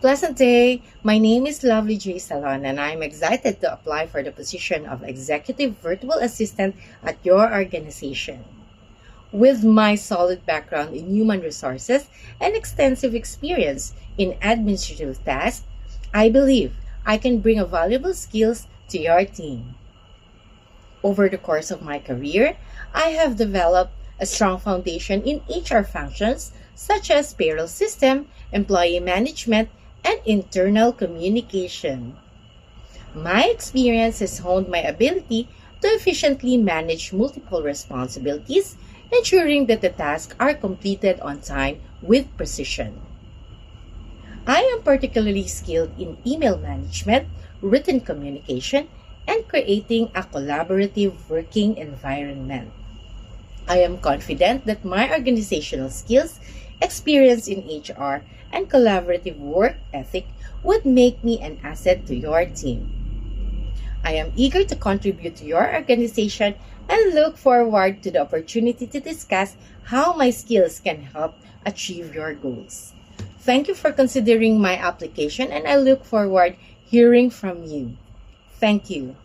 Pleasant day. My name is Lovely J. Salon and I'm excited to apply for the position of Executive Virtual Assistant at your organization. With my solid background in human resources and extensive experience in administrative tasks, I believe I can bring a valuable skills to your team. Over the course of my career, I have developed a strong foundation in HR functions such as payroll system, employee management, and internal communication. My experience has honed my ability to efficiently manage multiple responsibilities, ensuring that the tasks are completed on time with precision. I am particularly skilled in email management, written communication, and creating a collaborative working environment. I am confident that my organizational skills, experience in HR, and collaborative work ethic would make me an asset to your team. I am eager to contribute to your organization and look forward to the opportunity to discuss how my skills can help achieve your goals. Thank you for considering my application and I look forward hearing from you. Thank you.